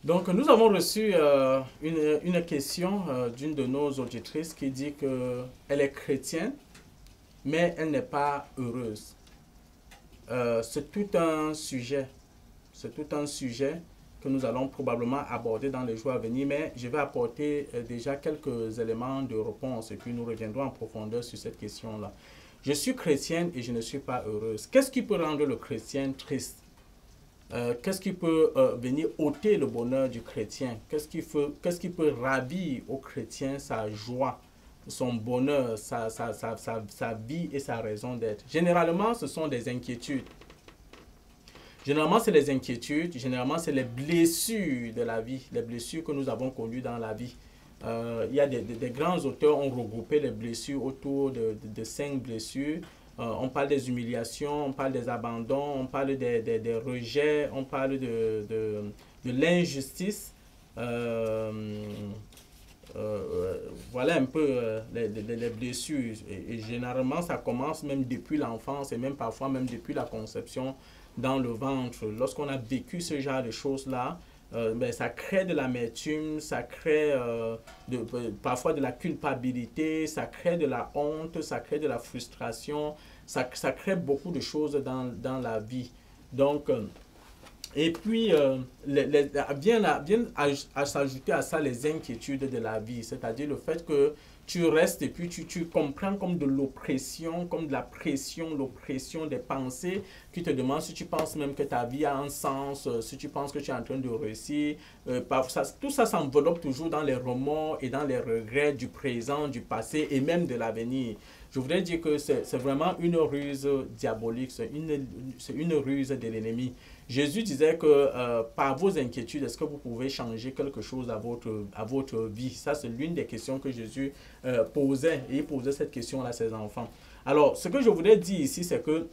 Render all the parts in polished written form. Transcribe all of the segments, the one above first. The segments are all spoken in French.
Donc, nous avons reçu une question d'une de nos auditrices qui dit qu'elle est chrétienne, mais elle n'est pas heureuse. C'est tout un sujet. C'est tout un sujet que nous allons probablement aborder dans les jours à venir, mais je vais apporter déjà quelques éléments de réponse et puis nous reviendrons en profondeur sur cette question-là. Je suis chrétienne et je ne suis pas heureuse. Qu'est-ce qui peut rendre le chrétien triste? Qu'est-ce qui peut venir ôter le bonheur du chrétien? Qu'est-ce qui peut ravir au chrétien sa joie, son bonheur, sa vie et sa raison d'être? Généralement, ce sont des inquiétudes. Généralement, c'est les inquiétudes, généralement, c'est les blessures de la vie, les blessures que nous avons connues dans la vie. Il y a des grands auteurs ont regroupé les blessures autour de 5 blessures. On parle des humiliations, on parle des abandons, on parle des rejets, on parle de l'injustice. Euh, voilà un peu les blessures. Et généralement, ça commence même depuis l'enfance et même parfois même depuis la conception dans le ventre. Lorsqu'on a vécu ce genre de choses-là, ben, ça crée de l'amertume, ça crée parfois de la culpabilité, ça crée de la honte, ça crée de la frustration, ça crée beaucoup de choses dans la vie. Donc, et puis, viennent à s'ajouter à ça les inquiétudes de la vie, c'est-à-dire le fait que tu restes et puis tu comprends comme de l'oppression, comme de la pression, l'oppression des pensées qui te demandent si tu penses même que ta vie a un sens, si tu penses que tu es en train de réussir. Tout ça s'enveloppe toujours dans les remords et dans les regrets du présent, du passé et même de l'avenir. Je voudrais dire que c'est vraiment une ruse diabolique, c'est une ruse de l'ennemi. Jésus disait que par vos inquiétudes, est-ce que vous pouvez changer quelque chose à votre vie? Ça, c'est l'une des questions que Jésus posait. Et il posait cette question-là à ses enfants. Alors, ce que je voudrais dire ici, c'est que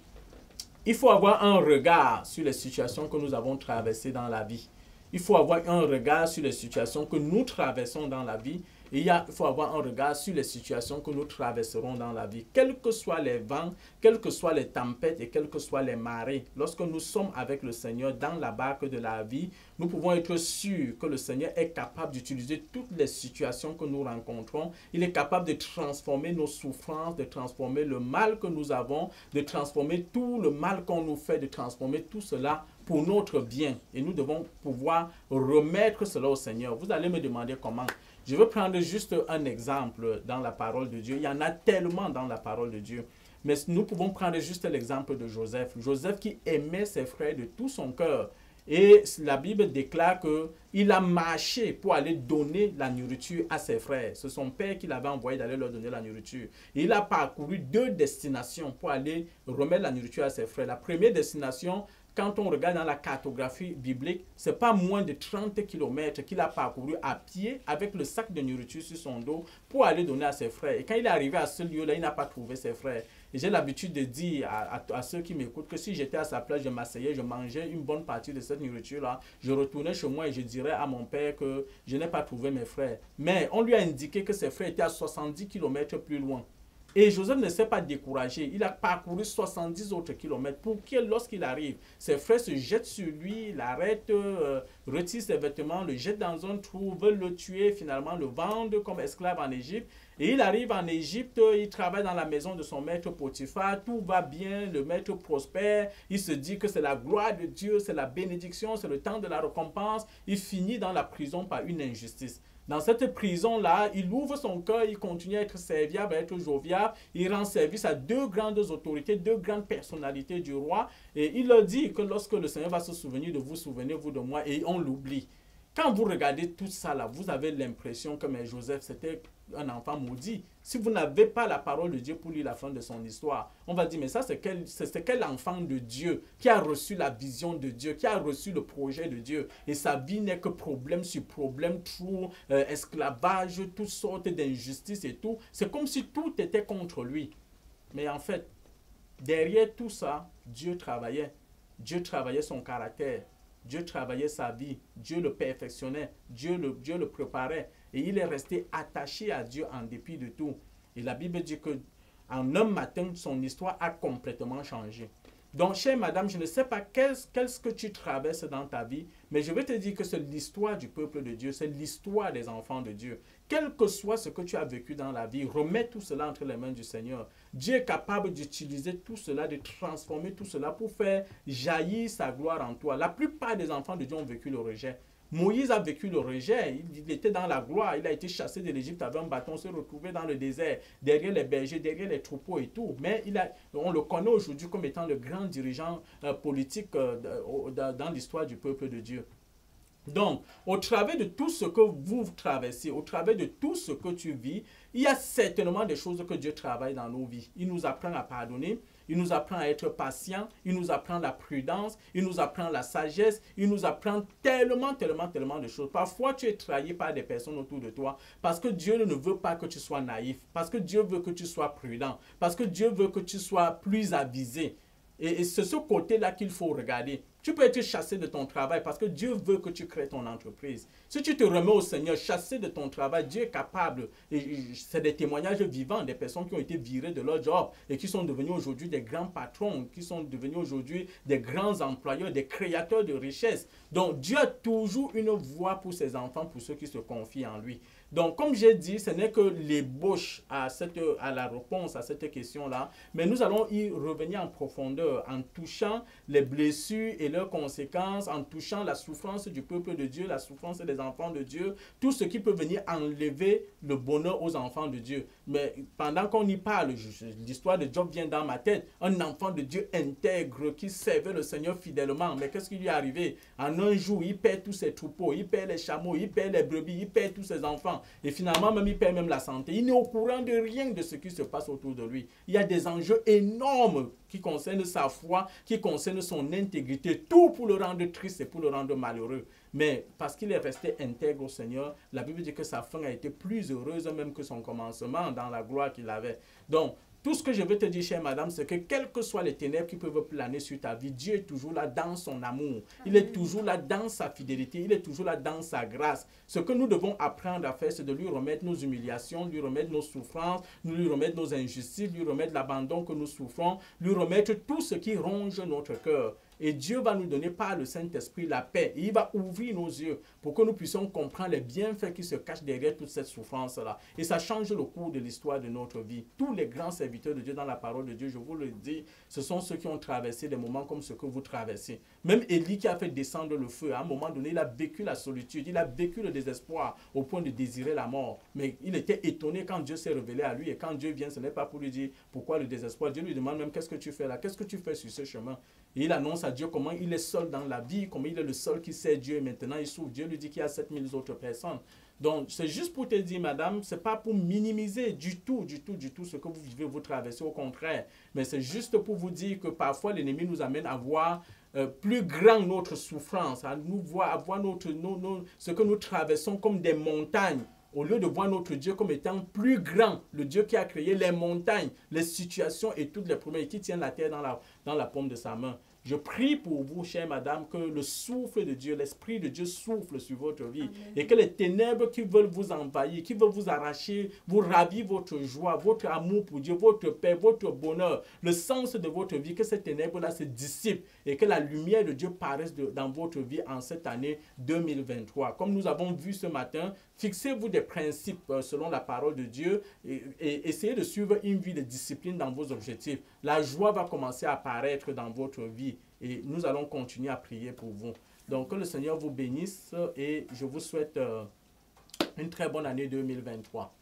il faut avoir un regard sur les situations que nous avons traversées dans la vie. Il faut avoir un regard sur les situations que nous traversons dans la vie. Et il faut avoir un regard sur les situations que nous traverserons dans la vie. Quels que soient les vents, quelles que soient les tempêtes et quelles que soient les marées, lorsque nous sommes avec le Seigneur dans la barque de la vie, nous pouvons être sûrs que le Seigneur est capable d'utiliser toutes les situations que nous rencontrons. Il est capable de transformer nos souffrances, de transformer le mal que nous avons, de transformer tout le mal qu'on nous fait, de transformer tout cela pour notre bien. Et nous devons pouvoir remettre cela au Seigneur. Vous allez me demander comment. Je veux prendre juste un exemple dans la parole de Dieu. Il y en a tellement dans la parole de Dieu. Mais nous pouvons prendre juste l'exemple de Joseph. Joseph qui aimait ses frères de tout son cœur. Et la Bible déclare qu'il a marché pour aller donner la nourriture à ses frères. C'est son père qui l'avait envoyé d'aller leur donner la nourriture. Et il a parcouru 2 destinations pour aller remettre la nourriture à ses frères. La première destination, quand on regarde dans la cartographie biblique, ce n'est pas moins de 30 kilomètres qu'il a parcouru à pied avec le sac de nourriture sur son dos pour aller donner à ses frères. Et quand il est arrivé à ce lieu-là, il n'a pas trouvé ses frères. Et j'ai l'habitude de dire à ceux qui m'écoutent que si j'étais à sa place, je m'asseyais, je mangeais une bonne partie de cette nourriture-là, je retournais chez moi et je dirais à mon père que je n'ai pas trouvé mes frères. Mais on lui a indiqué que ses frères étaient à 70 kilomètres plus loin. Et Joseph ne s'est pas découragé. Il a parcouru 70 autres kilomètres pour que lorsqu'il arrive, ses frères se jettent sur lui, l'arrêtent, retirent ses vêtements, le jettent dans un trou, veulent le tuer, finalement le vendent comme esclave en Égypte. Et il arrive en Égypte, il travaille dans la maison de son maître Potiphar, tout va bien, le maître prospère, il se dit que c'est la gloire de Dieu, c'est la bénédiction, c'est le temps de la récompense. Il finit dans la prison par une injustice. Dans cette prison-là, il ouvre son cœur, il continue à être serviable, à être jovial. Il rend service à 2 grandes autorités, 2 grandes personnalités du roi. Et il leur dit que lorsque le Seigneur va se souvenir de vous, souvenez-vous de moi. Et on l'oublie. Quand vous regardez tout ça là, vous avez l'impression que mais Joseph, c'était un enfant maudit. Si vous n'avez pas la parole de Dieu pour lire la fin de son histoire, on va dire, mais ça, c'est quel enfant de Dieu qui a reçu la vision de Dieu, qui a reçu le projet de Dieu. Et sa vie n'est que problème sur problème, trou, esclavage, toutes sortes d'injustices et tout. C'est comme si tout était contre lui. Mais en fait, derrière tout ça, Dieu travaillait. Dieu travaillait son caractère. Dieu travaillait sa vie. Dieu le perfectionnait. Dieu le préparait. Et il est resté attaché à Dieu en dépit de tout. Et la Bible dit que en un matin, son histoire a complètement changé. Donc, chère madame, je ne sais pas qu'est-ce que tu traverses dans ta vie, mais je vais te dire que c'est l'histoire du peuple de Dieu, c'est l'histoire des enfants de Dieu. Quel que soit ce que tu as vécu dans la vie, remets tout cela entre les mains du Seigneur. Dieu est capable d'utiliser tout cela, de transformer tout cela pour faire jaillir sa gloire en toi. La plupart des enfants de Dieu ont vécu le rejet. Moïse a vécu le rejet, il était dans la gloire, il a été chassé de l'Égypte avec un bâton, s'est retrouvé dans le désert, derrière les bergers, derrière les troupeaux et tout. Mais on le connaît aujourd'hui comme étant le grand dirigeant politique dans l'histoire du peuple de Dieu. Donc, au travers de tout ce que vous traversez, au travers de tout ce que tu vis, il y a certainement des choses que Dieu travaille dans nos vies. Il nous apprend à pardonner, il nous apprend à être patient, il nous apprend la prudence, il nous apprend la sagesse, il nous apprend tellement de choses. Parfois, tu es trahi par des personnes autour de toi parce que Dieu ne veut pas que tu sois naïf, parce que Dieu veut que tu sois prudent, parce que Dieu veut que tu sois plus avisé. Et c'est ce côté-là qu'il faut regarder. Tu peux être chassé de ton travail parce que Dieu veut que tu crées ton entreprise. Si tu te remets au Seigneur, chassé de ton travail, Dieu est capable. Et c'est des témoignages vivants des personnes qui ont été virées de leur job et qui sont devenus aujourd'hui des grands patrons, qui sont devenus aujourd'hui des grands employeurs, des créateurs de richesses. Donc Dieu a toujours une voie pour ses enfants, pour ceux qui se confient en lui. Donc, comme j'ai dit, ce n'est que l'ébauche à la réponse à cette question-là, mais nous allons y revenir en profondeur en touchant les blessures et leurs conséquences, en touchant la souffrance du peuple de Dieu, la souffrance des enfants de Dieu, tout ce qui peut venir enlever le bonheur aux enfants de Dieu. Mais pendant qu'on y parle, l'histoire de Job vient dans ma tête, un enfant de Dieu intègre qui servait le Seigneur fidèlement. Mais qu'est-ce qui lui est arrivé? En un jour, il perd tous ses troupeaux, il perd les chameaux, il perd les brebis, il perd tous ses enfants. Et finalement, même, il perd même la santé. Il n'est au courant de rien de ce qui se passe autour de lui. Il y a des enjeux énormes qui concernent sa foi, qui concernent son intégrité, tout pour le rendre triste et pour le rendre malheureux. Mais parce qu'il est resté intègre au Seigneur, la Bible dit que sa fin a été plus heureuse même que son commencement dans la gloire qu'il avait. Donc, tout ce que je veux te dire, chère madame, c'est que quelles que soient les ténèbres qui peuvent planer sur ta vie, Dieu est toujours là dans son amour. Il est toujours là dans sa fidélité. Il est toujours là dans sa grâce. Ce que nous devons apprendre à faire, c'est de lui remettre nos humiliations, lui remettre nos souffrances, lui remettre nos injustices, lui remettre l'abandon que nous souffrons, lui remettre tout ce qui ronge notre cœur. Et Dieu va nous donner par le Saint-Esprit la paix. Et il va ouvrir nos yeux pour que nous puissions comprendre les bienfaits qui se cachent derrière toute cette souffrance-là. Et ça change le cours de l'histoire de notre vie. Tous les grands serviteurs de Dieu dans la parole de Dieu, je vous le dis, ce sont ceux qui ont traversé des moments comme ce que vous traversez. Même Élie qui a fait descendre le feu, à un moment donné, il a vécu la solitude, il a vécu le désespoir au point de désirer la mort. Mais il était étonné quand Dieu s'est révélé à lui. Et quand Dieu vient, ce n'est pas pour lui dire pourquoi le désespoir. Dieu lui demande même qu'est-ce que tu fais là, qu'est-ce que tu fais sur ce chemin. Et il annonce à Dieu comment il est seul dans la vie, comment il est le seul qui sait Dieu. Et maintenant, il souffre. Dieu lui dit qu'il y a 7000 autres personnes. Donc, c'est juste pour te dire, madame, ce n'est pas pour minimiser du tout ce que vous vivez, vous traversez, au contraire. Mais c'est juste pour vous dire que parfois, l'ennemi nous amène à voir plus grand notre souffrance, à voir ce que nous traversons comme des montagnes. Au lieu de voir notre Dieu comme étant plus grand, le Dieu qui a créé les montagnes, les situations et toutes les problèmes, et qui tient la terre dans la paume de sa main. Je prie pour vous, chère madame, que le souffle de Dieu, l'Esprit de Dieu souffle sur votre vie. Amen. Et que les ténèbres qui veulent vous envahir, qui veulent vous arracher, vous ravir votre joie, votre amour pour Dieu, votre paix, votre bonheur, le sens de votre vie, que ces ténèbres-là se dissipent et que la lumière de Dieu paraisse dans votre vie en cette année 2023. Comme nous avons vu ce matin, fixez-vous des principes selon la parole de Dieu et essayez de suivre une vie de discipline dans vos objectifs. La joie va commencer à apparaître dans votre vie. Et nous allons continuer à prier pour vous. Donc, que le Seigneur vous bénisse et je vous souhaite une très bonne année 2023.